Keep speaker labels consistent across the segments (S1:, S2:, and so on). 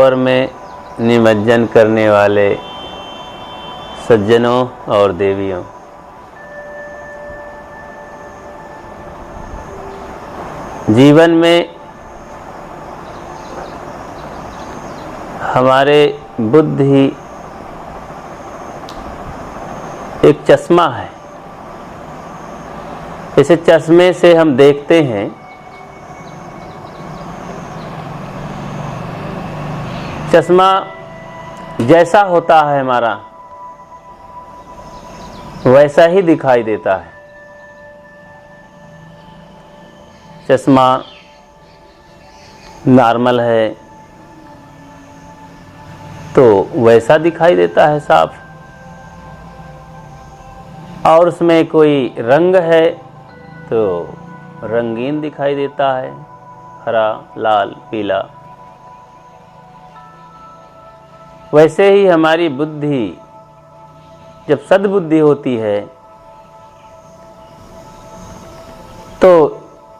S1: सरोवर में निमज्जन करने वाले सज्जनों और देवियों, जीवन में हमारे बुद्धि एक चश्मा है। इसे चश्मे से हम देखते हैं, चश्मा जैसा होता है हमारा वैसा ही दिखाई देता है। चश्मा नॉर्मल है तो वैसा दिखाई देता है साफ, और उसमें कोई रंग है तो रंगीन दिखाई देता है, हरा, लाल, पीला। वैसे ही हमारी बुद्धि जब सद्बुद्धि होती है तो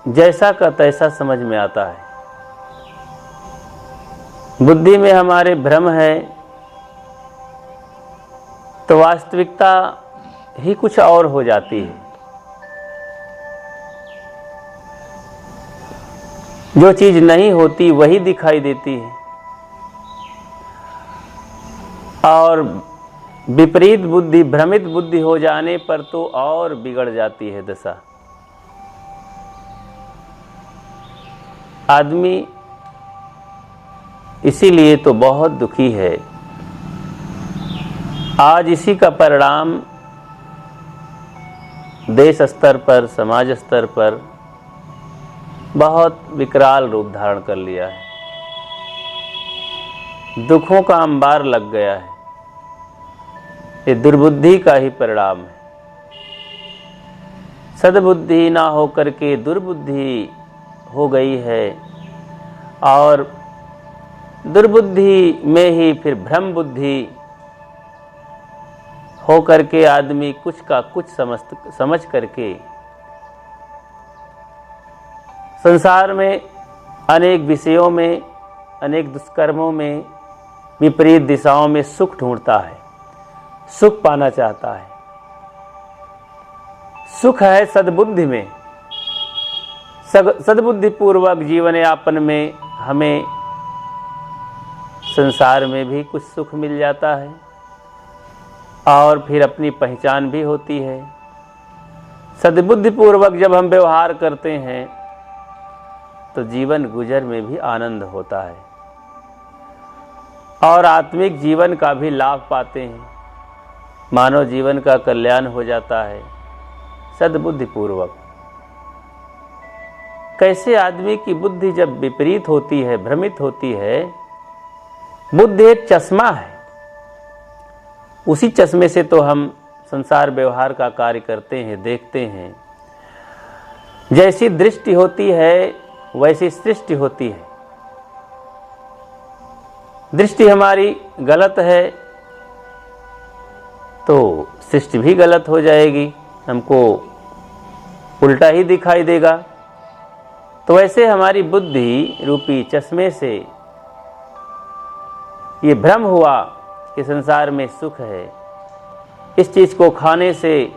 S1: जैसा का तैसा समझ में आता है। बुद्धि में हमारे भ्रम है तो वास्तविकता ही कुछ और हो जाती है। जो चीज नहीं होती वही दिखाई देती है, और विपरीत बुद्धि, भ्रमित बुद्धि हो जाने पर तो और बिगड़ जाती है दशा। आदमी इसीलिए तो बहुत दुखी है। आज इसी का परिणाम देश स्तर पर, समाज स्तर पर बहुत विकराल रूप धारण कर लिया है। दुखों का अंबार लग गया है। ये दुर्बुद्धि का ही परिणाम है। सद्बुद्धि ना होकर के दुर्बुद्धि हो गई है, और दुर्बुद्धि में ही फिर भ्रम बुद्धि हो करके आदमी कुछ का कुछ समझ करके संसार में अनेक विषयों में, अनेक दुष्कर्मों में, विपरीत दिशाओं में सुख ढूंढता है, सुख पाना चाहता है। सुख है सद्बुद्धि में। सद्बुद्धि पूर्वक जीवन यापन में हमें संसार में भी कुछ सुख मिल जाता है, और फिर अपनी पहचान भी होती है। सद्बुद्धि पूर्वक जब हम व्यवहार करते हैं तो जीवन गुजर में भी आनंद होता है, और आत्मिक जीवन का भी लाभ पाते हैं। मानव जीवन का कल्याण हो जाता है सद्बुद्धि पूर्वक। कैसे आदमी की बुद्धि जब विपरीत होती है, भ्रमित होती है, बुद्धि एक चश्मा है। उसी चश्मे से तो हम संसार व्यवहार का कार्य करते हैं, देखते हैं। जैसी दृष्टि होती है वैसी सृष्टि होती है। दृष्टि हमारी गलत है तो सृष्टि भी गलत हो जाएगी, हमको उल्टा ही दिखाई देगा। तो वैसे हमारी बुद्धि रूपी चश्मे से ये भ्रम हुआ कि संसार में सुख है, इस चीज को खाने से,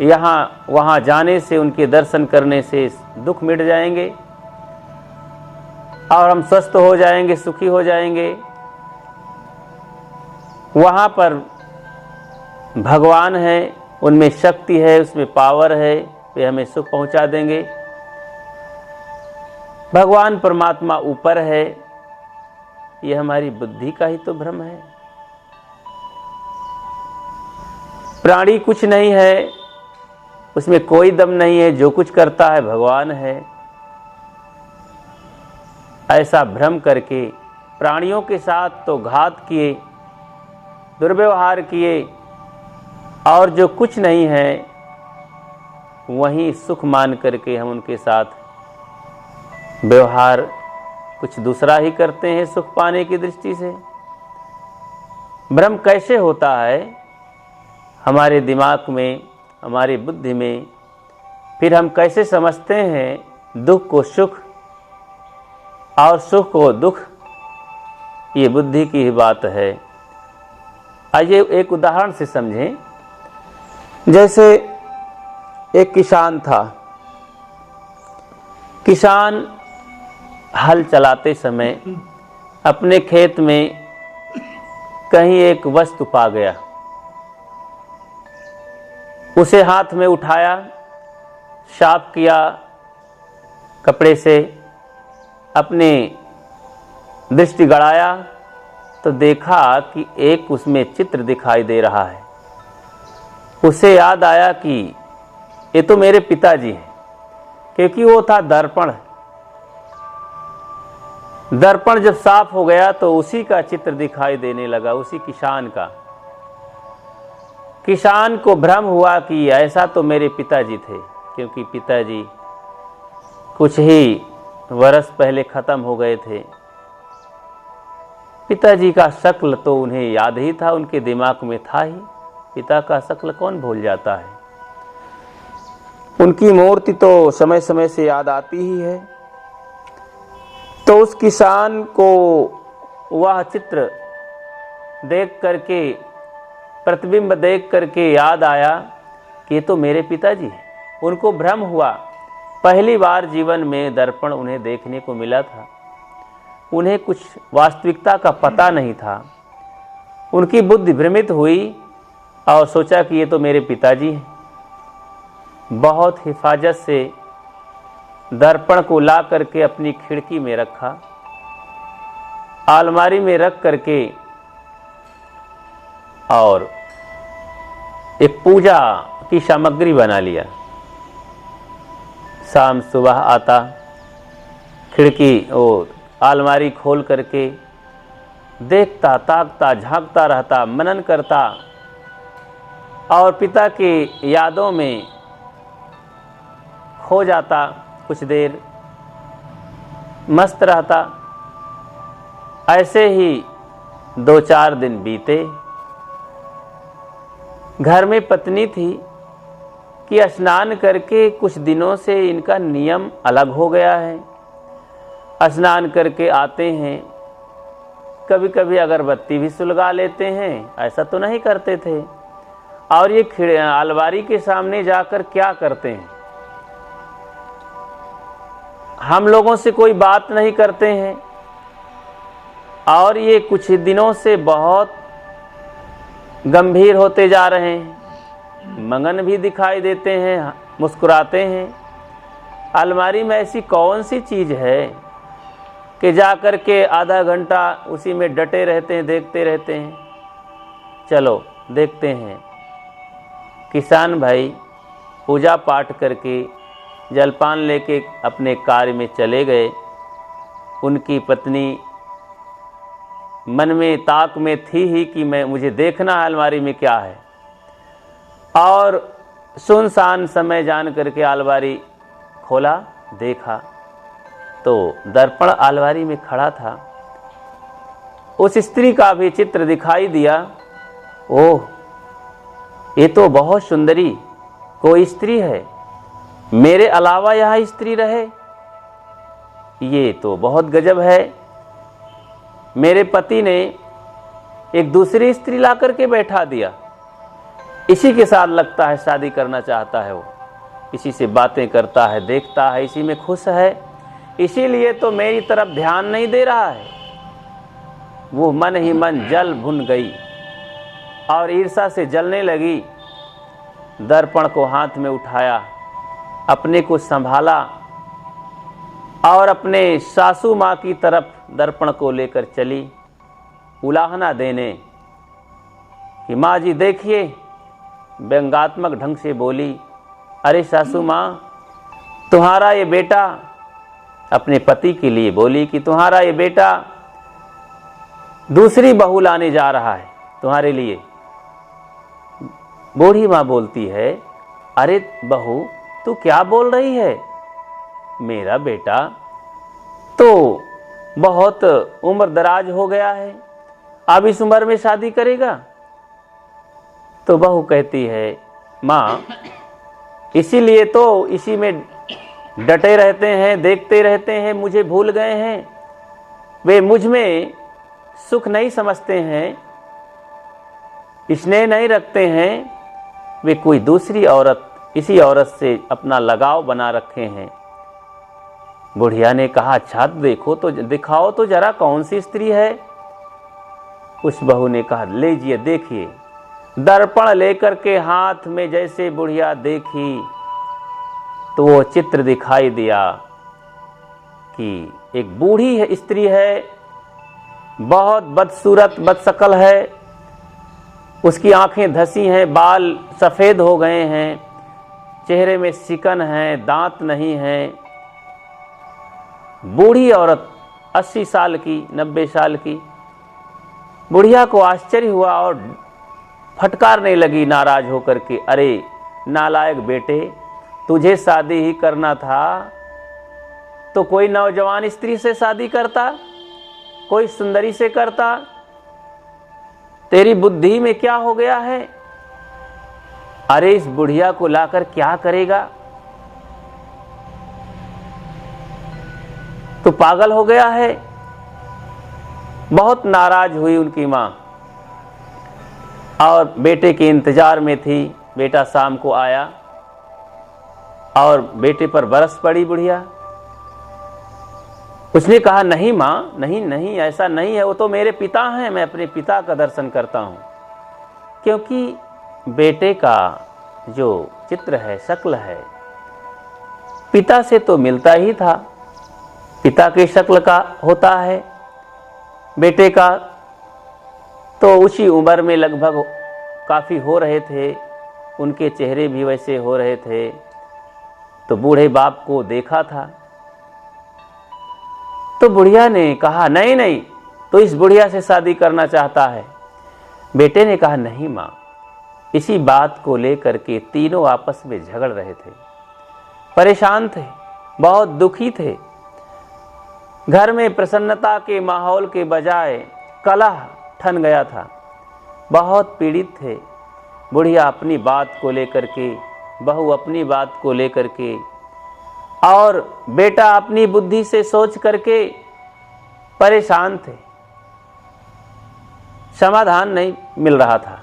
S1: यहाँ वहाँ जाने से, उनके दर्शन करने से दुख मिट जाएंगे और हम स्वस्थ हो जाएंगे, सुखी हो जाएंगे। वहाँ पर भगवान है, उनमें शक्ति है, उसमें पावर है, वे हमें सुख पहुँचा देंगे। भगवान परमात्मा ऊपर है, ये हमारी बुद्धि का ही तो भ्रम है। प्राणी कुछ नहीं है, उसमें कोई दम नहीं है, जो कुछ करता है भगवान है। ऐसा भ्रम करके प्राणियों के साथ तो घात किए, दुर्व्यवहार किए, और जो कुछ नहीं है वहीं सुख मान करके हम उनके साथ व्यवहार कुछ दूसरा ही करते हैं सुख पाने की दृष्टि से। भ्रम कैसे होता है हमारे दिमाग में, हमारी बुद्धि में, फिर हम कैसे समझते हैं दुख को सुख और सुख को दुख। ये बुद्धि की ही बात है। आइए एक उदाहरण से समझें। जैसे एक किसान था, किसान हल चलाते समय अपने खेत में कहीं एक वस्तु पा गया, उसे हाथ में उठाया, साफ किया कपड़े से, अपने दृष्टि गड़ाया तो देखा कि एक उसमें चित्र दिखाई दे रहा है। उसे याद आया कि ये तो मेरे पिताजी हैं, क्योंकि वो था दर्पण। दर्पण जब साफ हो गया तो उसी का चित्र दिखाई देने लगा, उसी किसान का। किसान को भ्रम हुआ कि ऐसा तो मेरे पिताजी थे, क्योंकि पिताजी कुछ ही वर्ष पहले खत्म हो गए थे। पिताजी का शक्ल तो उन्हें याद ही था, उनके दिमाग में था ही। पिता का शक्ल कौन भूल जाता है। उनकी मूर्ति तो समय समय से याद आती ही है। तो उस किसान को वह चित्र देख करके, प्रतिबिंब देख करके याद आया कि ये तो मेरे पिताजी हैं। उनको भ्रम हुआ, पहली बार जीवन में दर्पण उन्हें देखने को मिला था। उन्हें कुछ वास्तविकता का पता नहीं था। उनकी बुद्धि भ्रमित हुई और सोचा कि ये तो मेरे पिताजी हैं। बहुत हिफाजत से दर्पण को ला करके अपनी खिड़की में रखा, अलमारी में रख करके और एक पूजा की सामग्री बना लिया। शाम सुबह आता, खिड़की और अलमारी खोल करके देखता, ताकता, झांकता रहता, मनन करता और पिता की यादों में खो जाता। कुछ देर मस्त रहता। ऐसे ही 2-4 दिन बीते। घर में पत्नी थी कि स्नान करके कुछ दिनों से इनका नियम अलग हो गया है। स्नान करके आते हैं, कभी कभी अगरबत्ती भी सुलगा लेते हैं, ऐसा तो नहीं करते थे। और ये अलमारी के सामने जाकर क्या करते हैं, हम लोगों से कोई बात नहीं करते हैं। और ये कुछ दिनों से बहुत गंभीर होते जा रहे हैं, मगन भी दिखाई देते हैं, मुस्कुराते हैं। अलमारी में ऐसी कौन सी चीज़ है कि जाकर के आधा घंटा उसी में डटे रहते हैं, देखते रहते हैं। चलो देखते हैं। किसान भाई पूजा पाठ करके जलपान लेके अपने कार्य में चले गए। उनकी पत्नी मन में ताक में थी ही कि मुझे देखना है अलमारी में क्या है। और सुनसान समय जान करके अलमारी खोला, देखा तो दर्पण अलमारी में खड़ा था। उस स्त्री का भी चित्र दिखाई दिया। ओह, ये तो बहुत सुंदरी कोई स्त्री है, मेरे अलावा यहाँ स्त्री रहे, ये तो बहुत गजब है। मेरे पति ने एक दूसरी स्त्री ला करके बैठा दिया, इसी के साथ लगता है शादी करना चाहता है। वो इसी से बातें करता है, देखता है, इसी में खुश है, इसीलिए तो मेरी तरफ ध्यान नहीं दे रहा है। वो मन ही मन जल भुन गई और ईर्ष्या से जलने लगी। दर्पण को हाथ में उठाया, अपने को संभाला और अपने सासू माँ की तरफ दर्पण को लेकर चली, उलाहना देने कि माँ जी देखिए। व्यंगात्मक ढंग से बोली, अरे सासू माँ, तुम्हारा ये बेटा, अपने पति के लिए बोली कि तुम्हारा ये बेटा दूसरी बहू लाने जा रहा है तुम्हारे लिए। बूढ़ी माँ बोलती है, अरे बहू तू क्या बोल रही है, मेरा बेटा तो बहुत उम्र दराज हो गया है, अब इस उम्र में शादी करेगा। तो बहू कहती है, माँ इसीलिए तो इसी में डटे रहते हैं, देखते रहते हैं, मुझे भूल गए हैं। वे मुझ में सुख नहीं समझते हैं, स्नेह नहीं रखते हैं, वे कोई दूसरी औरत, इसी औरत से अपना लगाव बना रखे हैं। बुढ़िया ने कहा, अच्छा देखो तो, दिखाओ तो जरा कौन सी स्त्री है। उस बहू ने कहा, लीजिए देखिए। दर्पण लेकर के हाथ में जैसे बुढ़िया देखी तो वो चित्र दिखाई दिया कि एक बूढ़ी है, स्त्री है, बहुत बदसूरत बदशक्ल है, उसकी आंखें धसी हैं, बाल सफ़ेद हो गए हैं, चेहरे में सिकन है, दांत नहीं है। बूढ़ी औरत 80 साल की, 90 साल की। बुढ़िया को आश्चर्य हुआ और फटकारने लगी नाराज होकर के, अरे नालायक बेटे, तुझे शादी ही करना था तो कोई नौजवान स्त्री से शादी करता, कोई सुंदरी से करता। तेरी बुद्धि में क्या हो गया है? अरे इस बुढ़िया को लाकर क्या करेगा? तो पागल हो गया है। बहुत नाराज हुई उनकी मां और बेटे के इंतजार में थी। बेटा शाम को आया और बेटे पर बरस पड़ी बुढ़िया। उसने कहा, नहीं मां, नहीं नहीं, ऐसा नहीं है, वो तो मेरे पिता हैं, मैं अपने पिता का दर्शन करता हूं। क्योंकि बेटे का जो चित्र है, शक्ल है, पिता से तो मिलता ही था, पिता की शक्ल का होता है। बेटे का तो उसी उम्र में लगभग काफ़ी हो रहे थे, उनके चेहरे भी वैसे हो रहे थे। तो बूढ़े बाप को देखा था। तो बुढ़िया ने कहा, नहीं नहीं, तो इस बुढ़िया से शादी करना चाहता है। बेटे ने कहा, नहीं माँ। इसी बात को लेकर के तीनों आपस में झगड़ रहे थे, परेशान थे, बहुत दुखी थे। घर में प्रसन्नता के माहौल के बजाय कलह ठन गया था, बहुत पीड़ित थे। बुढ़िया अपनी बात को लेकर के, बहू अपनी बात को लेकर के और बेटा अपनी बुद्धि से सोच करके परेशान थे। समाधान नहीं मिल रहा था।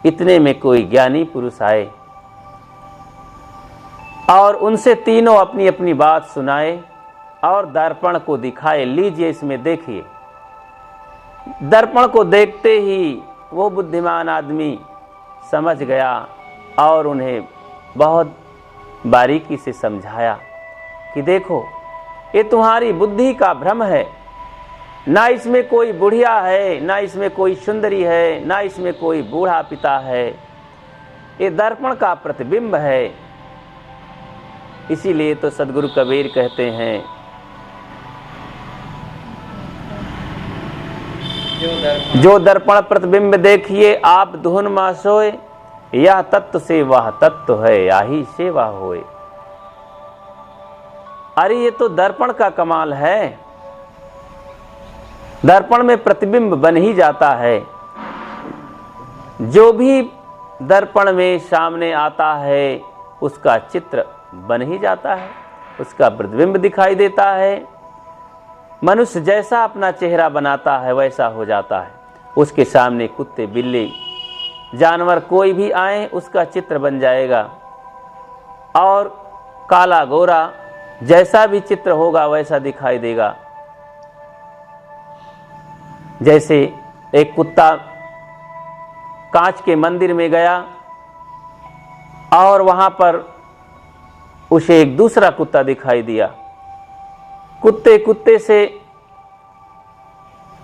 S1: इतने में कोई ज्ञानी पुरुष आए और उनसे तीनों अपनी अपनी बात सुनाए और दर्पण को दिखाए, लीजिए इसमें देखिए। दर्पण को देखते ही वो बुद्धिमान आदमी समझ गया और उन्हें बहुत बारीकी से समझाया कि देखो, ये तुम्हारी बुद्धि का भ्रम है, ना इसमें कोई बुढ़िया है, ना इसमें कोई सुंदरी है, ना इसमें कोई बूढ़ा पिता है, ये दर्पण का प्रतिबिंब है। इसीलिए तो सदगुरु कबीर कहते हैं, जो दर्पण प्रतिबिंब देखिए आप धुन मा सोए, यह तत्व से वह तत्व है, याही सेवा होए। अरे ये तो दर्पण का कमाल है। दर्पण में प्रतिबिंब बन ही जाता है। जो भी दर्पण में सामने आता है उसका चित्र बन ही जाता है, उसका प्रतिबिंब दिखाई देता है। मनुष्य जैसा अपना चेहरा बनाता है वैसा हो जाता है। उसके सामने कुत्ते, बिल्ली, जानवर कोई भी आए उसका चित्र बन जाएगा। और काला गोरा जैसा भी चित्र होगा वैसा दिखाई देगा। जैसे एक कुत्ता कांच के मंदिर में गया और वहां पर उसे एक दूसरा कुत्ता दिखाई दिया। कुत्ते कुत्ते से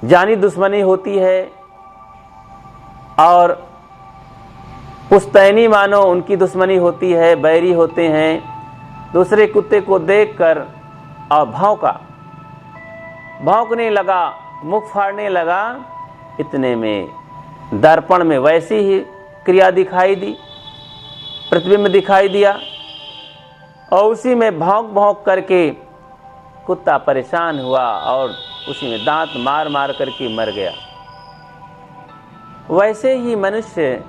S1: जानी दुश्मनी होती है और पुश्तैनी मानो उनकी दुश्मनी होती है, बैरी होते हैं। दूसरे कुत्ते को देखकर और भौंकने लगा, मुख फाड़ने लगा। इतने में दर्पण में वैसी ही क्रिया दिखाई दी, प्रतिबिंब दिखाई दिया और उसी में भौंक भौंक करके कुत्ता परेशान हुआ और उसी में दांत मार मार करके मर गया। वैसे ही मनुष्य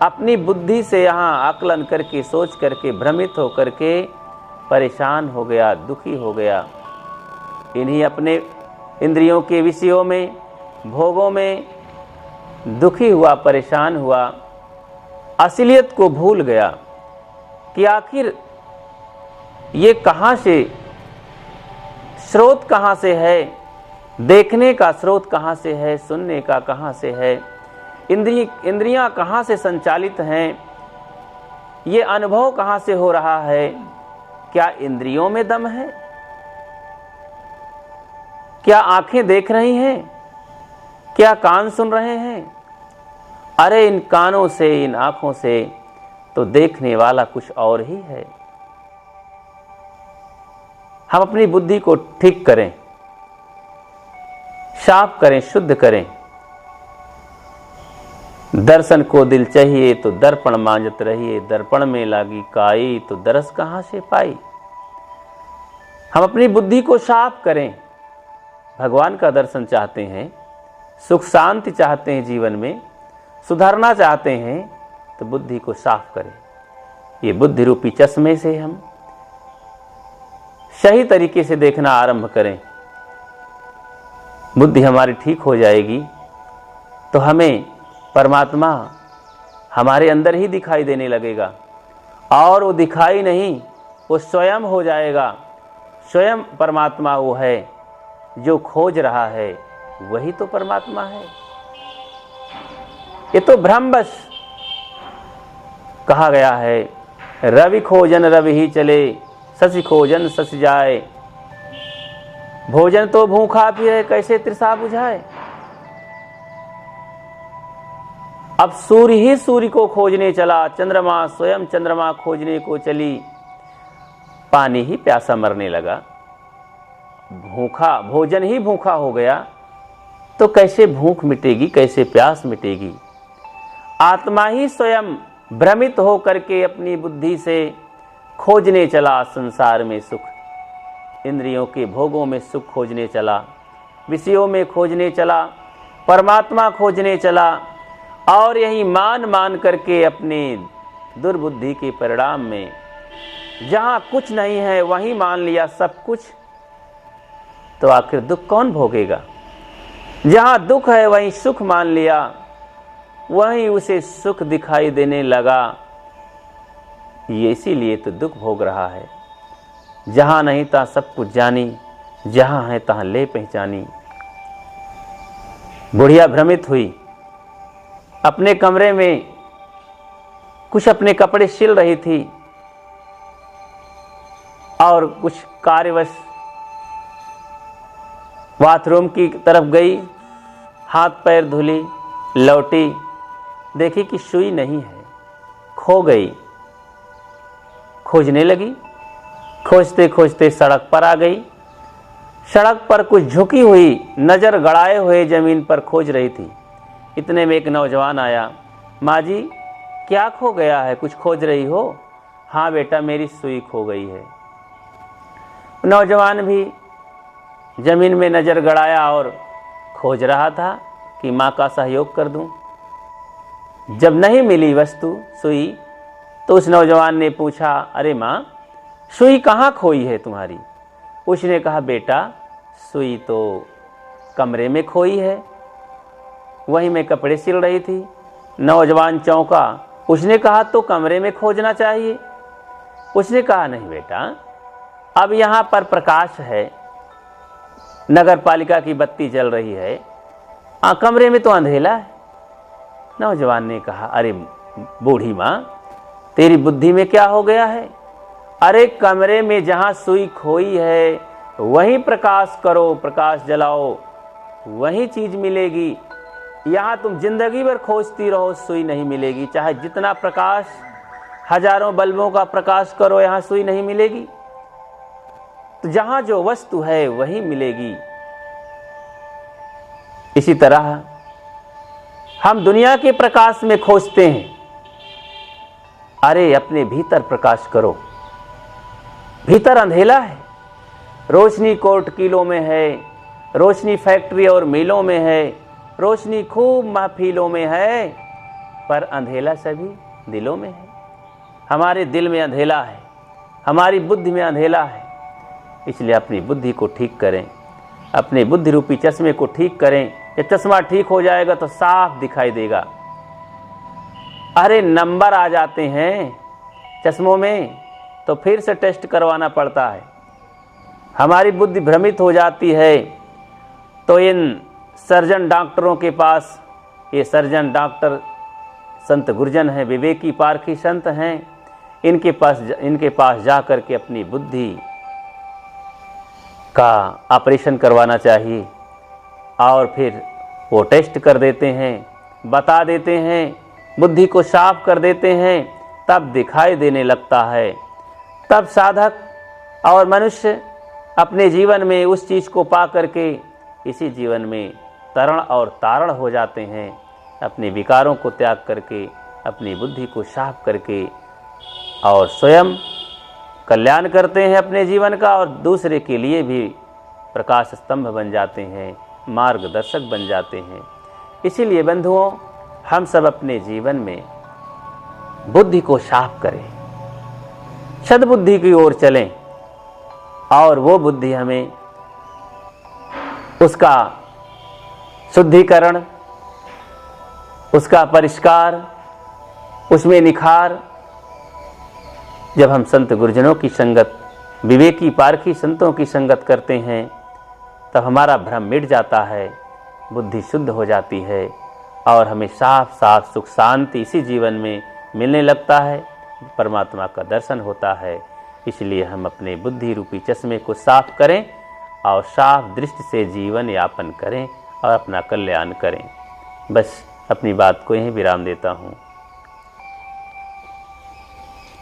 S1: अपनी बुद्धि से यहाँ आकलन करके, सोच करके, भ्रमित हो करके परेशान हो गया, दुखी हो गया। इन्हीं अपने इंद्रियों के विषयों में, भोगों में दुखी हुआ, परेशान हुआ, असलियत को भूल गया कि आखिर ये कहाँ से, स्रोत कहाँ से है, देखने का स्रोत कहाँ से है, सुनने का कहाँ से है, इंद्रियां कहाँ से संचालित हैं, ये अनुभव कहाँ से हो रहा है। क्या इंद्रियों में दम है? क्या आंखें देख रही हैं? क्या कान सुन रहे हैं? अरे इन कानों से, इन आंखों से तो देखने वाला कुछ और ही है। हम अपनी बुद्धि को ठीक करें, साफ करें, शुद्ध करें। दर्शन को दिल चाहिए तो दर्पण मांजत रहिए, दर्पण में लागी काई तो दरस कहां से पाई। हम अपनी बुद्धि को साफ करें। भगवान का दर्शन चाहते हैं, सुख शांति चाहते हैं, जीवन में सुधारना चाहते हैं, तो बुद्धि को साफ करें। ये बुद्धि रूपी चश्मे से हम सही तरीके से देखना आरंभ करें। बुद्धि हमारी ठीक हो जाएगी तो हमें परमात्मा हमारे अंदर ही दिखाई देने लगेगा, और वो दिखाई नहीं, वो स्वयं हो जाएगा। स्वयं परमात्मा वो है जो खोज रहा है, वही तो परमात्मा है। ये तो भ्रमवश कहा गया है, रवि खोजन रवि ही चले, शशि खोजन शशि जाए। भोजन तो भूखा फिरे, कैसे तृषा बुझाए। अब सूर्य ही सूर्य को खोजने चला, चंद्रमा स्वयं चंद्रमा खोजने को चली, पानी ही प्यासा मरने लगा। भूखा, भोजन ही भूखा हो गया तो कैसे भूख मिटेगी, कैसे प्यास मिटेगी। आत्मा ही स्वयं भ्रमित हो करके अपनी बुद्धि से खोजने चला संसार में सुख, इंद्रियों के भोगों में सुख खोजने चला, विषयों में खोजने चला, परमात्मा खोजने चला, और यही मान मान करके अपने दुर्बुद्धि के परिणाम में जहां कुछ नहीं है वहीं मान लिया सब कुछ, तो आखिर दुख कौन भोगेगा। जहां दुख है वहीं सुख मान लिया, वहीं उसे सुख दिखाई देने लगा। ये इसीलिए तो दुख भोग रहा है। जहां नहीं तहां सब कुछ जानी, जहां है तहां ले पहचानी। बुढ़िया भ्रमित हुई, अपने कमरे में कुछ अपने कपड़े सिल रही थी और कुछ कार्यवश बाथरूम की तरफ गई, हाथ पैर धुली, लौटी, देखी कि सुई नहीं है, खो गई। खोजने लगी, खोजते खोजते सड़क पर आ गई। सड़क पर कुछ झुकी हुई, नजर गड़ाए हुए जमीन पर खोज रही थी। इतने में एक नौजवान आया, माँ जी क्या खो गया है, कुछ खोज रही हो? हाँ बेटा, मेरी सुई खो गई है। नौजवान भी जमीन में नजर गड़ाया और खोज रहा था कि माँ का सहयोग कर दूं। जब नहीं मिली वस्तु, सुई, तो उस नौजवान ने पूछा, अरे माँ, सुई कहाँ खोई है तुम्हारी? उसने कहा, बेटा सुई तो कमरे में खोई है, वहीं मैं कपड़े सिल रही थी। नौजवान चौंका, उसने कहा तो कमरे में खोजना चाहिए। उसने कहा, नहीं बेटा, अब यहाँ पर प्रकाश है, नगर पालिका की बत्ती जल रही है, कमरे में तो अंधेला है। नौजवान ने कहा, अरे बूढ़ी माँ, तेरी बुद्धि में क्या हो गया है? अरे कमरे में जहाँ सुई खोई है वहीं प्रकाश करो, प्रकाश जलाओ, वही चीज मिलेगी। यहाँ तुम जिंदगी भर खोजती रहो, सुई नहीं मिलेगी। चाहे जितना प्रकाश, हजारों बल्बों का प्रकाश करो, यहाँ सुई नहीं मिलेगी। तो जहाँ जो वस्तु है वही मिलेगी। इसी तरह हम दुनिया के प्रकाश में खोजते हैं। अरे अपने भीतर प्रकाश करो, भीतर अंधेला है। रोशनी कोर्ट किलों में है, रोशनी फैक्ट्री और मिलों में है, रोशनी खूब महफिलों में है, पर अंधेला सभी दिलों में है। हमारे दिल में अंधेला है, हमारी बुद्धि में अंधेला है। इसलिए अपनी बुद्धि को ठीक करें, अपने बुद्धि रूपी चश्मे को ठीक करें, ये चश्मा ठीक हो जाएगा तो साफ दिखाई देगा। अरे नंबर आ जाते हैं चश्मों में तो फिर से टेस्ट करवाना पड़ता है। हमारी बुद्धि भ्रमित हो जाती है तो इन सर्जन डॉक्टरों के पास, ये सर्जन डॉक्टर संत गुरजन हैं, विवेकी पारखी संत हैं, इनके पास जा कर के अपनी बुद्धि का ऑपरेशन करवाना चाहिए। और फिर वो टेस्ट कर देते हैं, बता देते हैं, बुद्धि को साफ कर देते हैं, तब दिखाई देने लगता है। तब साधक और मनुष्य अपने जीवन में उस चीज़ को पा करके इसी जीवन में तरण और तारण हो जाते हैं। अपने विकारों को त्याग करके, अपनी बुद्धि को साफ करके और स्वयं कल्याण करते हैं अपने जीवन का, और दूसरे के लिए भी प्रकाश स्तंभ बन जाते हैं, मार्गदर्शक बन जाते हैं। इसीलिए बंधुओं, हम सब अपने जीवन में बुद्धि को साफ करें, सद्बुद्धि की ओर चलें, और वो बुद्धि हमें उसका शुद्धिकरण, उसका परिष्कार, उसमें निखार, जब हम संत गुरुजनों की संगत, विवेकी पारखी संतों की संगत करते हैं, तब हमारा भ्रम मिट जाता है, बुद्धि शुद्ध हो जाती है और हमें साफ साफ सुख शांति इसी जीवन में मिलने लगता है, परमात्मा का दर्शन होता है। इसलिए हम अपने बुद्धि रूपी चश्मे को साफ करें और साफ दृष्टि से जीवन यापन करें और अपना कल्याण करें। बस अपनी बात को यहीं विराम देता हूँ।